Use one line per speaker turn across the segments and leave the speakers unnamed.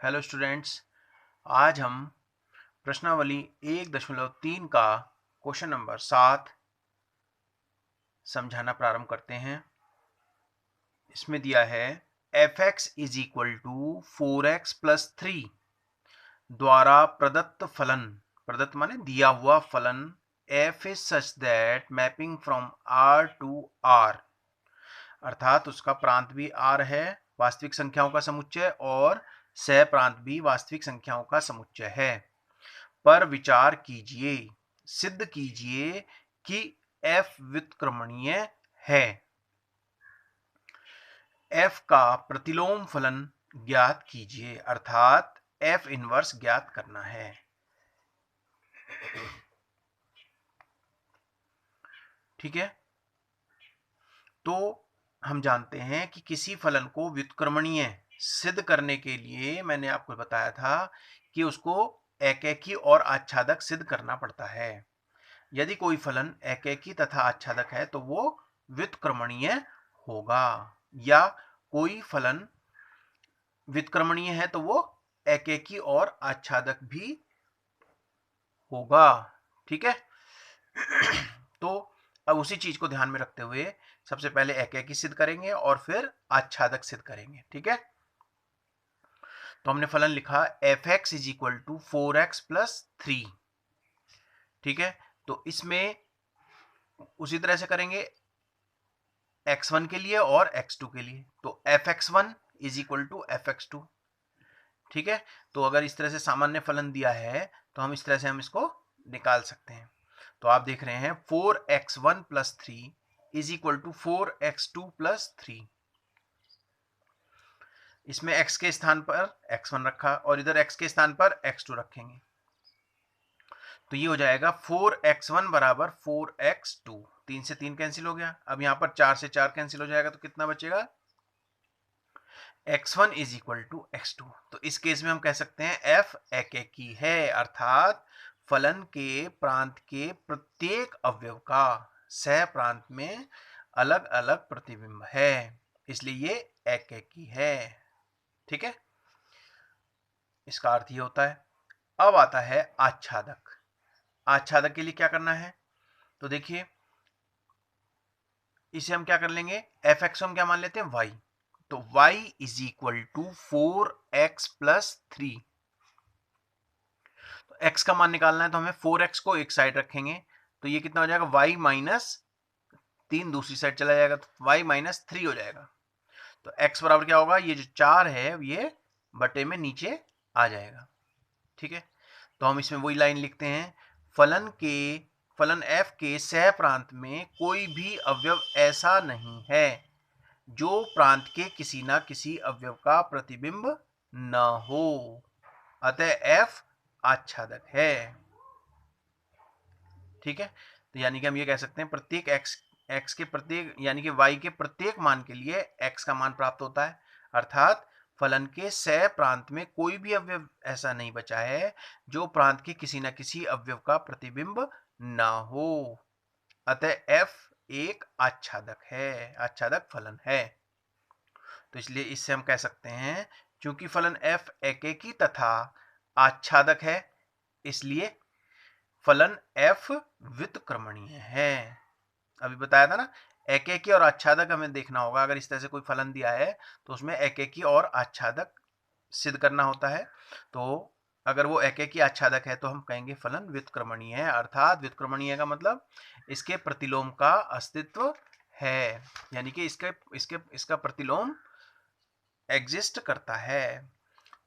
Hello students, आज हम प्रश्नावली 1.3 का क्वेश्चन नंबर 7 समझाना प्रारंभ करते हैं। इसमें दिया है f(x) is equal to 4x plus 3 द्वारा प्रदत्त फलन, प्रदत्त माने दिया हुआ फलन f is such that mapping from r to r, अर्थात उसका प्रांत भी r है, वास्तविक संख्याओं का समुच्चय, और सह प्रांत भी वास्तविक संख्याओं का समुच्चय है, पर विचार कीजिए, सिद्ध कीजिए कि f व्युत्क्रमणीय है। f का प्रतिलोम फलन ज्ञात कीजिए, अर्थात f इनवर्स ज्ञात करना है। ठीक है, तो हम जानते हैं कि किसी फलन को व्युत्क्रमणीय सिद्ध करने के लिए मैंने आपको बताया था कि उसको एकैकी और आच्छादक सिद्ध करना पड़ता है। यदि कोई फलन एकैकी तथा आच्छादक है तो वो व्युत्क्रमणीय होगा, या कोई फलन व्युत्क्रमणीय है तो वो एकैकी और आच्छादक भी होगा। ठीक है, तो अब उसी चीज को ध्यान में रखते हुए सबसे पहले एकैकी सिद्ध करेंगे और फिर आच्छादक सिद्ध करेंगे। ठीक है, तो हमने फलन लिखा f(x) is equal to 4x plus 3। ठीक है, तो इसमें उसी तरह से करेंगे x1 के लिए और x2 के लिए, तो f(x1) is equal to f(x2). ठीक है, तो अगर इस तरह से सामान्य फलन दिया है तो हम इस तरह से हम इसको निकाल सकते हैं। तो आप देख रहे हैं 4x1 plus 3 is equal to 4x2 plus 3। इसमें x के स्थान पर x1 रखा और इधर x के स्थान पर x2 रखेंगे, तो ये हो जाएगा 4x1 बराबर 4x2। 3 से 3 कैंसिल हो गया। अब यहां पर 4 से 4 कैंसिल हो जाएगा, तो कितना बचेगा? x1 is equal to x2। तो इस केस में हम कह सकते हैं f एकैकी है, अर्थात फलन के प्रांत के प्रत्येक अवयव का सह प्रांत में अलग अलग प्रतिबिंब है, इसलिए ये एकैकी है। ठीक है, इसका अर्थ ये होता है। अब आता है आच्छादक। आच्छादक के लिए क्या करना है, तो देखिए इसे हम क्या कर लेंगे, f(x) हम क्या मान लेते हैं y, तो y is equal to 4x plus 3। तो x का मान निकालना है तो हमें 4x को एक साइड रखेंगे, तो ये कितना हो जाएगा, y माइनस 3 दूसरी साइड चला जाएगा, तो y माइनस 3 हो जाएगा। तो x बराबर क्या होगा, ये जो 4 है ये बटे में नीचे आ जाएगा। ठीक है, तो हम इसमें वही लाइन लिखते हैं, फलन f के सह प्रांत में कोई भी अवयव ऐसा नहीं है जो प्रांत के किसी ना किसी अवयव का प्रतिबिंब न हो, अतः f आच्छादक है। ठीक है, तो यानी कि हम ये कह सकते हैं प्रत्येक x के प्रत्येक यानी कि y के प्रत्येक मान के लिए x का मान प्राप्त होता है, अर्थात फलन के सह प्रांत में कोई भी अवयव ऐसा नहीं बचा है जो प्रांत के किसी न किसी अवयव का प्रतिबिंब ना हो, अतः f एक आच्छादक है, आच्छादक फलन है। तो इसलिए इससे हम कह सकते हैं क्योंकि फलन f एकैकी तथा आच्छादक है, इसलिए फलन f व्युत्क्रमणीय है। अभी बताया था ना, एकैकी और आच्छादक हमें देखना होगा। अगर इस तरह से कोई फलन दिया है तो उसमें एकैकी और आच्छादक सिद्ध करना होता है, तो अगर वो एकैकी आच्छादक है तो हम कहेंगे फलन व्युत्क्रमणीय है, अर्थात व्युत्क्रमणीय का मतलब इसके प्रतिलोम का अस्तित्व है, यानी कि इसका प्रतिलोम एग्जिस्ट करता है।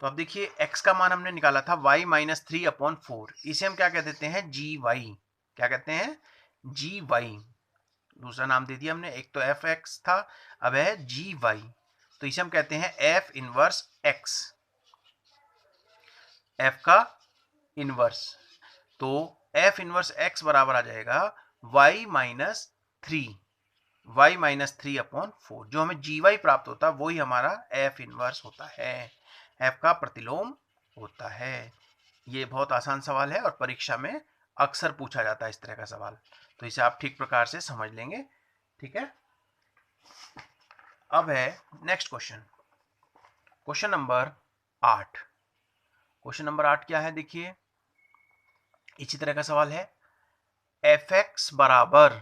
तो अब देखिए x का मान हमने निकाला था y माइनस 3/4, इसे हम क्या कह देते हैं, gy। क्या कहते हैं, gy। दूसरा नाम दे दिया हमने, एक तो f(x) था, अब है gy, तो इसे हम कहते हैं f इनवर्स x, f का इनवर्स। तो f इनवर्स x बराबर आ जाएगा y माइनस 3/4। जो हमें gy प्राप्त होता है वही हमारा f इनवर्स होता है, f का प्रतिलोम होता है। ये बहुत आसान सवाल है और परीक्षा में अक्सर पूछा जाता है इस तरह का सवाल, तो इसे आप ठीक प्रकार से समझ लेंगे। ठीक है, अब है next question, question number 8। Question number 8 क्या है देखिए, इसी तरह का सवाल है। एफ एक्स बराबर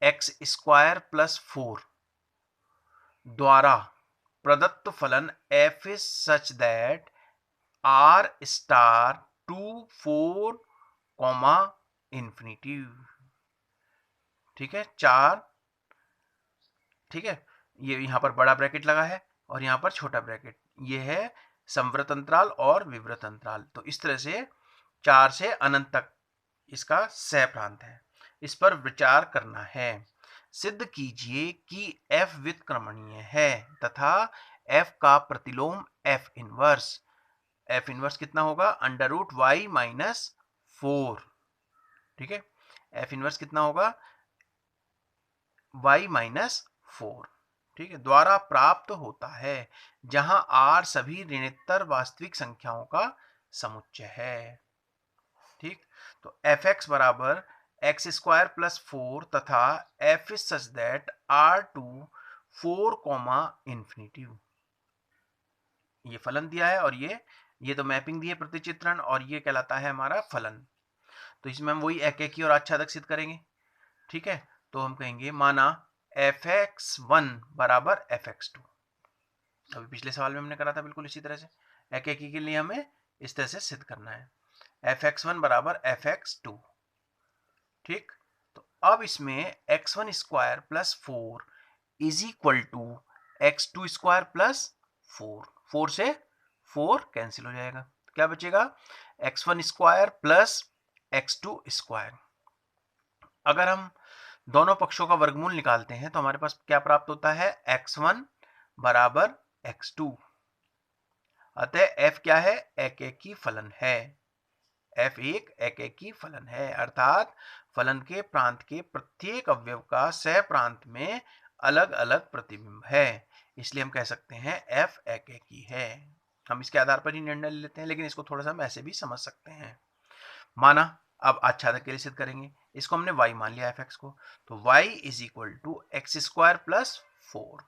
एक्स स्क्वायर प्लस 4 द्वारा प्रदत्त फलन f is such that r star to 4 comma infinity. ठीक है, 4, ठीक है, ये यहां पर बड़ा ब्रैकेट लगा है और यहां पर छोटा ब्रैकेट, ये है संवृत अंतराल और विवृत अंतराल। तो इस तरह से 4 से अनंत तक इसका सह प्रांत है, इस पर विचार करना है। सिद्ध कीजिए कि f व्युत्क्रमणीय है तथा f का प्रतिलोम f इनवर्स कितना होगा, अंडर रूट y माइनस 4। ठीक है, f इनवर्स कितना होगा, y माइनस 4, ठीक है, द्वारा प्राप्त होता है, जहां r सभी ऋणोत्तर वास्तविक संख्याओं का समुच्चय है। ठीक, तो एफ एक्स बराबर एक्स स्क्वायर प्लस 4 तथा f is such that r to 4 comma infinity, ये फलन दिया है और ये तो मैपिंग दी है प्रतिचित्रण, और ये कहलाता है हमारा फलन। तो इसमें हम वही एकेकी और आच्छादक सिद्ध करेंगे। ठीक है, तो हम कहेंगे माना एफ एक्स वन बराबर एफ एक्स टू, अभी पिछले सवाल में हमने करा था बिल्कुल इसी तरह से। एकेकी के लिए हमें इस तरह से सिद्ध करना है, एफ एक्स वन बराबर एफ एक्स टू। ठीक, तो अब इसमें x one square plus 4 is equal to x two square plus 4, 4 से 4 कैंसिल हो जाएगा, क्या बचेगा, x one square plus x two square. अगर हम दोनों पक्षों का वर्गमूल निकालते हैं तो हमारे पास क्या प्राप्त होता है, x1 बराबर x2। अतः f क्या है, एकेकी फलन है, f एक एकेकी फलन है, अर्थात फलन के प्रांत के प्रत्येक अवयव का सह प्रांत में अलग अलग प्रतिबिंब है, इसलिए हम कह सकते हैं f एकेकी है। हम इसके आधार पर ही निर्णय ले लेते हैं, लेकिन इसको थोड़ा सा हम ऐसे भी समझ सकते हैं। माना, अब आच्छादक के लिए सिद्ध करेंगे, इसको हमने y मान लिया एफ एक्स को, तो y is equal to x square plus 4।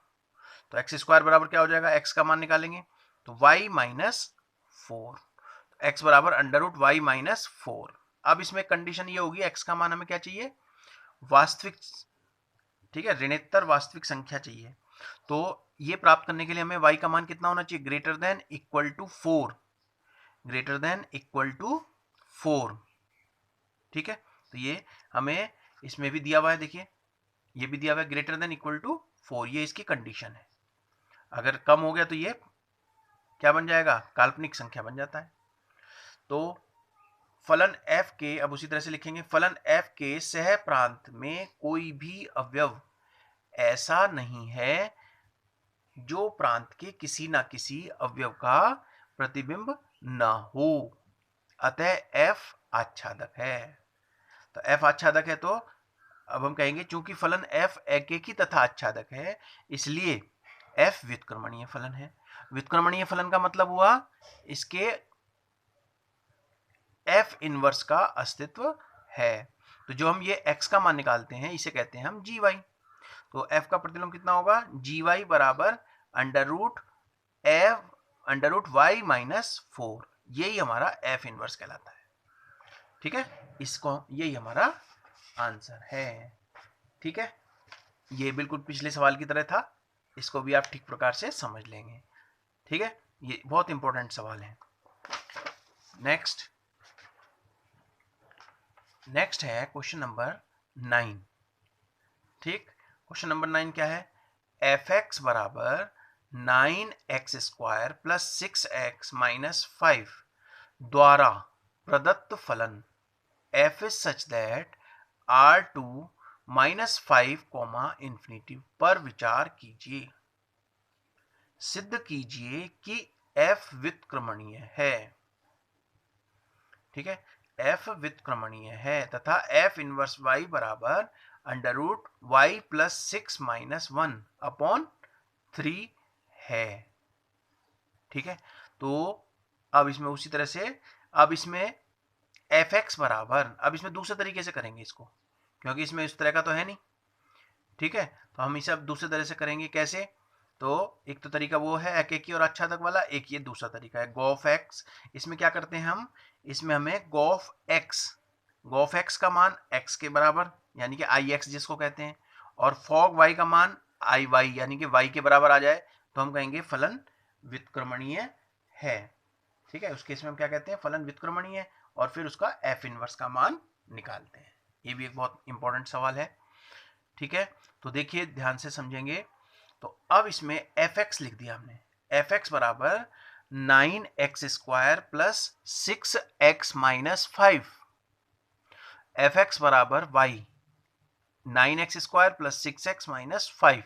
तो एक्स स्क्वायर बराबर क्या हो जाएगा, x का मान निकालेंगे तो y माइनस 4, x बराबर अंडर रूट वाई माइनस 4। अब इसमें कंडीशन ये होगी, x का मान हमें क्या चाहिए, वास्तविक, ठीक है, ऋणोत्तर वास्तविक संख्या चाहिए। तो ये प्राप्त करने के लिए हमें y का मान कितना होना चाहिए, greater than equal to 4, greater than equal to 4। ठीक है, तो ये हमें इसमें भी दिया हुआ है, देखिए ये भी दिया हुआ है ग्रेटर देन इक्वल टू 4, ये इसकी कंडीशन है। अगर कम हो गया तो ये क्या बन जाएगा, काल्पनिक संख्या बन जाता है। तो फलन f के, अब उसी तरह से लिखेंगे, फलन f के सह प्रांत में कोई भी अवयव ऐसा नहीं है जो प्रांत के किसी ना किसी अवयव का प्रतिबिंब न हो, अतः f आच्छादक है। तो f आच्छादक है, तो अब हम कहेंगे चूंकि फलन f एकेकी तथा आच्छादक है, इसलिए f व्युत्क्रमणीय फलन है। व्युत्क्रमणीय फलन का मतलब हुआ इसके f इनवर्स का अस्तित्व है। तो जो हम ये x का मान निकालते हैं इसे कहते हैं हम gy। तो f का प्रतिलोम कितना होगा, gy बराबर अंडर रूट y माइनस 4, यही हमारा f इनवर्स कहलाता है। ठीक है, इसको यही हमारा आंसर है। ठीक है, ये बिल्कुल पिछले सवाल की तरह था, इसको भी आप ठीक प्रकार से समझ लेंगे। ठीक है, ये बहुत इंपॉर्टेंट सवाल है। नेक्स्ट है क्वेश्चन नंबर 9। ठीक, क्वेश्चन नंबर 9 क्या है, एफ एक्स बराबर 9x square plus 6x minus 5 द्वारा प्रदत्त फलन f is such that r2 minus 5 comma infinity पर विचार कीजिए। सिद्ध कीजिए कि f व्युत्क्रमणीय है। ठीक है, f व्युत्क्रमणीय है तथा f इनवर्स y बराबर under root y plus 6 minus 1 upon 3 है। ठीक है, तो अब इसमें उसी तरह से, अब इसमें एफ एक्स बराबर, अब इसमें दूसरे तरीके से करेंगे इसको, क्योंकि इसमें इस तरह का तो है नहीं। ठीक है, तो हम इसे अब दूसरे तरह से करेंगे, कैसे, तो एक तो तरीका वो है एकेकी और अच्छादक वाला, एक ये दूसरा तरीका है गॉफ एक्स। इसमें क्या करते हैं हम, इसमें हमें गॉफ एक्स का मान x के बराबर यानी कि आई एक्स जिसको कहते हैं, और फॉग y का मान आई वाई यानी कि y के बराबर आ जाए तो हम कहेंगे फलन व्युत्क्रमणीय है। ठीक है, उस केस में हम क्या कहते हैं, फलन व्युत्क्रमणीय है, और फिर उसका एफ इनवर्स का मान निकालते हैं। ये भी एक बहुत इंपॉर्टेंट सवाल है। ठीक है, तो देखिए ध्यान से समझेंगे। तो अब इसमें एफ एक्स लिख दिया हमने, एफ एक्स बराबर 9x² plus 6x minus 5, F x बराबर y 9x² plus 6x minus 5।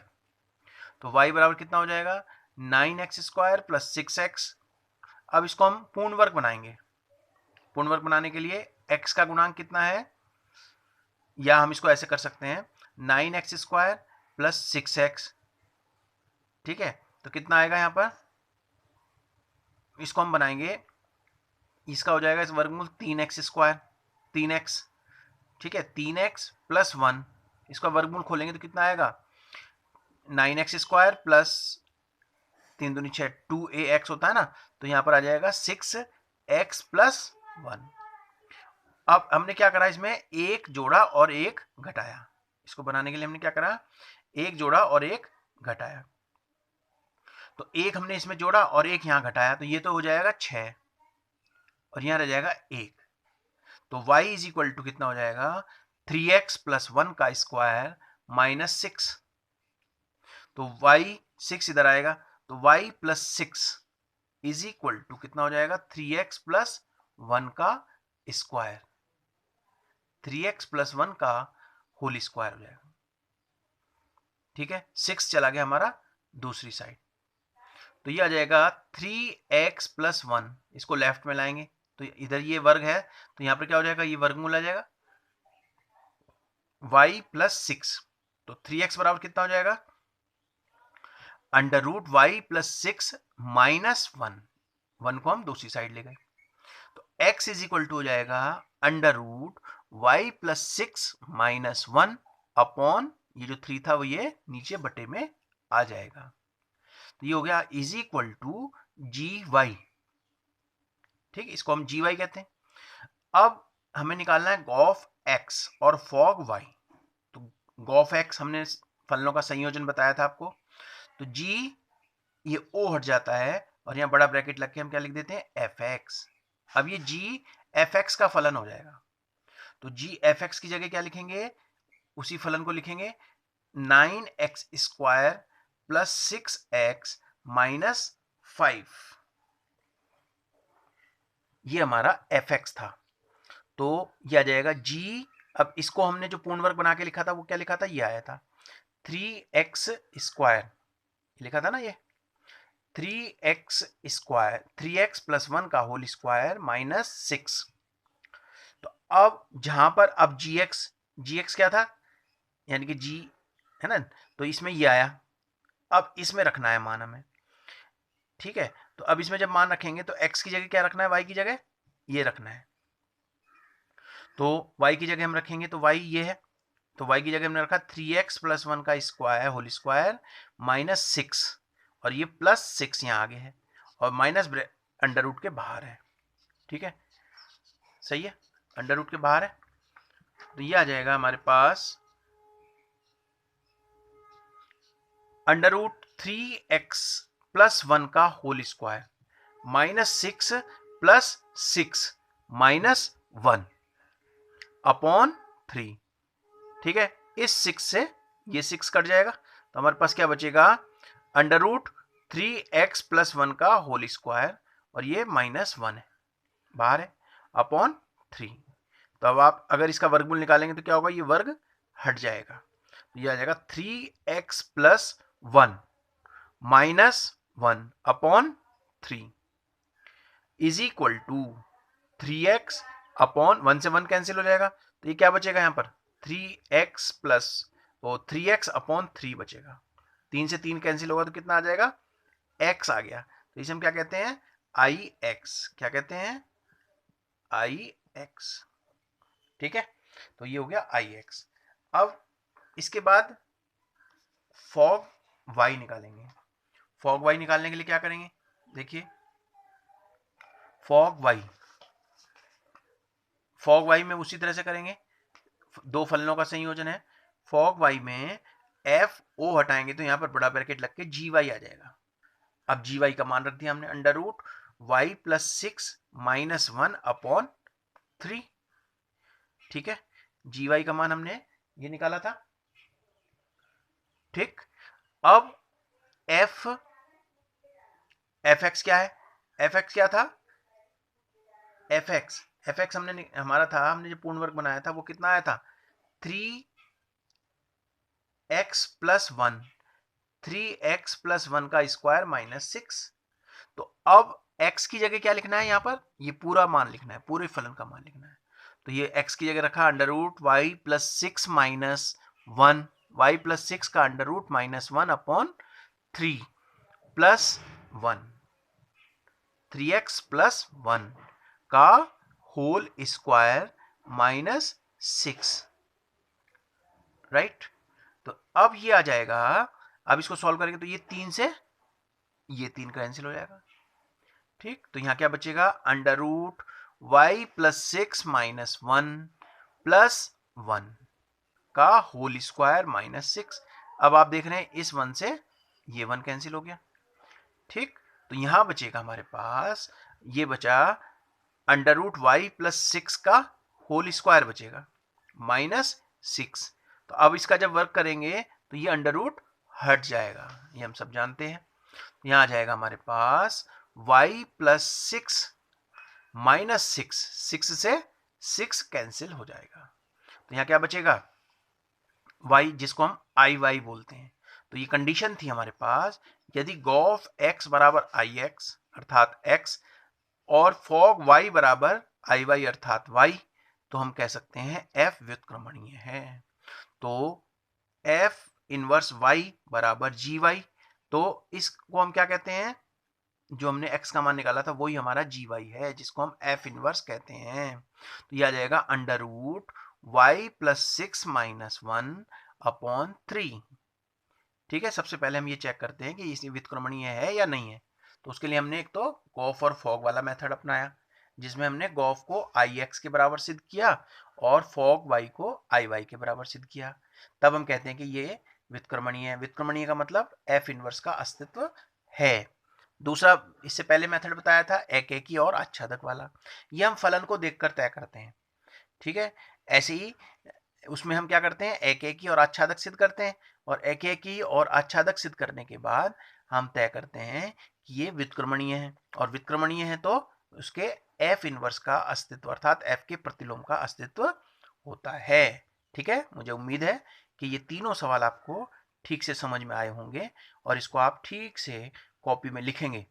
तो y बराबर कितना हो जाएगा, 9x² प्लस 6x। अब इसको हम पूर्ण वर्ग बनाएंगे। पूर्ण वर्ग बनाने के लिए x का गुणांक कितना है, या हम इसको ऐसे कर सकते हैं 9x² प्लस 6x। ठीक है, तो कितना आएगा यहाँ पर, इसको हम बनाएंगे, इसका हो जाएगा इस वर्गमूल 3x², 3x। ठीक है, 3x प्लस 1, इसका वर्गमूल खोलेंगे तो कितना आएगा, 9x² प्लस 3 दूनी 6, 2ax होता है ना, तो यहाँ पर आ जाएगा 6x प्लस 1। अब हमने क्या करा, इसमें एक जोड़ा और एक घटाया। इसको बनाने के लिए हमने क्या करा, एक जोड़ा और एक घटाया। तो एक हमने इसमें जोड़ा और एक यहाँ घटाया, तो ये तो हो जाएगा 6 और यहाँ रह जाएगा 1। तो y इज इक्वल टू कितना हो जाएगा, 3x प्लस 1 का स्क्वायर माइनस 6। तो y 6 इधर आएगा, तो y plus 6 is equal to कितना हो जाएगा, 3x प्लस 1 का स्क्वायर, 3x प्लस 1 का होल स्क्वायर हो जाएगा। ठीक है, 6 चला गया हमारा दूसरी साइड, तो ये आ जाएगा 3x प्लस 1। इसको लेफ्ट में लाएंगे तो इधर ये वर्ग है, तो यहां पर क्या हो जाएगा, ये वर्गमूल आ जाएगा y प्लस 6। तो 3x बराबर कितना हो जाएगा, under root y plus 6 minus 1, 1 को हम दूसरी साइड ले गए, तो x इज इक्वल टू हो जाएगा under root y plus 6 minus 1 upon ये जो 3 था वो ये नीचे बटे में आ जाएगा। तो ये हो गया is equal to g y. ठीक, इसको हम जी वाई कहते हैं। अब हमें निकालना है गॉफ एक्स और फॉग वाई। तो गॉफ एक्स हमने फलनों का संयोजन बताया था आपको, तो जी ये ओ हट जाता है और यहाँ बड़ा ब्रैकेट लग के हम क्या लिख देते हैं, एफ एक्स। अब ये जी एफ एक्स का फलन हो जाएगा, तो जी एफ एक्स की जगह क्या लिखेंगे, उसी फलन को लिखेंगे 9x² प्लस 6x माइनस 5। ये हमारा एफ एक्स था, तो ये आ जाएगा जी। अब इसको हमने जो पूर्ण वर्ग बना के लिखा था वो क्या लिखा था, ये आया था 3x² लिखा था ना, ये 3x² 3x प्लस 1 का होल स्क्वायर माइनस 6। तो अब जहां पर अब gx क्या था, यानी कि g है ना, तो इसमें ये आया, अब इसमें रखना है मान हमें। ठीक है, तो अब इसमें जब मान रखेंगे तो x की जगह क्या रखना है, y की जगह ये रखना है। तो y की जगह हम रखेंगे तो y ये है, तो y की जगह हमने रखा 3x प्लस 1 का स्क्वायर होल स्क्वायर माइनस 6, और ये प्लस 6 यहाँ आगे है और माइनस अंडर रूट के बाहर है। ठीक है, सही है, अंडर रूट के बाहर है, तो ये आ जाएगा हमारे पास अंडर रूट 3x प्लस 1 का whole square minus 6 plus 6 minus 1 upon 3। ठीक है, इस 6 से ये 6 कट जाएगा, तो हमारे पास क्या बचेगा, अंडर रूट 3x प्लस 1 का होल स्क्वायर, और ये माइनस 1 है बाहर है, अपॉन 3। तो अब आप अगर इसका वर्गमूल निकालेंगे तो क्या होगा, ये वर्ग हट जाएगा, तो ये आ जाएगा 3x plus 1 minus 1 upon 3 is equal to 3x upon 1 से 1 कैंसिल हो जाएगा, तो ये क्या बचेगा यहाँ पर 3x प्लस 3x अपॉन 3 बचेगा। 3 से 3 कैंसिल होगा तो कितना आ जाएगा, x आ गया, तो इसे हम क्या कहते हैं, आई एक्स। क्या कहते हैं, आई एक्स। ठीक है, तो ये हो गया आई एक्स। अब इसके बाद फॉग y निकालेंगे। फॉग वाई निकालने के लिए क्या करेंगे, देखिए फॉग वाई में उसी तरह से करेंगे, दो फलनों का संयोजन है। फॉग वाई में एफ ओ हटाएंगे तो यहां पर बड़ा ब्रैकेट लग के जी वाई आ जाएगा। अब जी वाई का मान रख दिया हमने under root y plus 6 minus 1 upon 3। ठीक है, जी वाई का मान हमने ये निकाला था। ठीक, अब एफ एक्स क्या है, एफ एक्स क्या था, एफ एक्स हमने हमारा था, हमने जो पूर्ण वर्ग बनाया था वो कितना आया था 3x प्लस 1, 3x प्लस 1 का स्क्वायर माइनस 6। तो अब x की जगह क्या लिखना है, यहां पर ये पूरा मान लिखना है, पूरे फलन का मान लिखना है। तो ये x की जगह रखा under root y plus 6 minus 1, y plus 6 का under root minus 1 upon 3 plus 1, 3x plus 1 का होल स्क्वायर माइनस 6, राइट। तो अब ये आ जाएगा, अब इसको सॉल्व करेंगे तो ये 3 से ये 3 कैंसिल हो जाएगा। ठीक, तो यहां क्या बचेगा under root y plus 6 minus 1 plus 1 का होल स्क्वायर माइनस 6। अब आप देख रहे हैं इस 1 से ये 1 कैंसिल हो गया। ठीक, तो यहां बचेगा हमारे पास, ये बचा अंडर रूट वाई प्लस 6 का होल स्क्वायर बचेगा माइनस 6। तो अब इसका जब वर्क करेंगे तो ये अंडर रूट हट जाएगा, ये हम सब जानते हैं। यहां आ जाएगा हमारे पास y प्लस 6 माइनस 6 से 6 कैंसिल हो जाएगा। तो यहां क्या बचेगा y, जिसको हम आई वाई बोलते हैं। तो ये कंडीशन थी हमारे पास, यदि गॉफ x बराबर आई एक्स अर्थात x और फॉग y बराबर आई वाई अर्थात y, तो हम कह सकते हैं f व्युत्क्रमणीय है। तो f इनवर्स y बराबर जी वाई, तो इसको हम क्या कहते हैं, जो हमने x का मान निकाला था वही हमारा जी वाई है, जिसको हम f इनवर्स कहते हैं। तो यह आ जाएगा under root y plus 6 minus 1 upon 3। ठीक है, सबसे पहले हम ये चेक करते हैं कि इस व्युत्क्रमणीय है या नहीं है। तो उसके लिए हमने एक तो गॉफ और फॉग वाला मेथड अपनाया, जिसमें हमने गॉफ को आई एक्स के बराबर सिद्ध किया और फॉग वाई को आई वाई के बराबर सिद्ध किया। तब हम कहते हैं कि ये व्युत्क्रमणीय है। व्युत्क्रमणीय का मतलब एफ इनवर्स का अस्तित्व है। दूसरा, इससे पहले मेथड बताया था एकेकी और आच्छादक वाला, ये हम फलन को देखकर तय करते हैं। ठीक है, ऐसे ही उसमें हम क्या करते हैं, एकेकी और आच्छादक सिद्ध करते हैं, और एकेकी और आच्छादक सिद्ध करने के बाद हम तय करते हैं कि ये व्युत्क्रमणीय है, और व्युत्क्रमणीय है तो उसके एफ इनवर्स का अस्तित्व अर्थात एफ के प्रतिलोम का अस्तित्व होता है। ठीक है, मुझे उम्मीद है कि ये तीनों सवाल आपको ठीक से समझ में आए होंगे और इसको आप ठीक से कॉपी में लिखेंगे।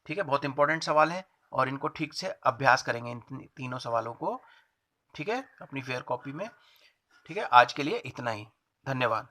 ठीक है, बहुत इंपॉर्टेंट सवाल है और इनको ठीक से अभ्यास करेंगे इन तीनों सवालों को। ठीक है, अपनी फेयर कॉपी में। ठीक है, आज के लिए इतना ही, धन्यवाद।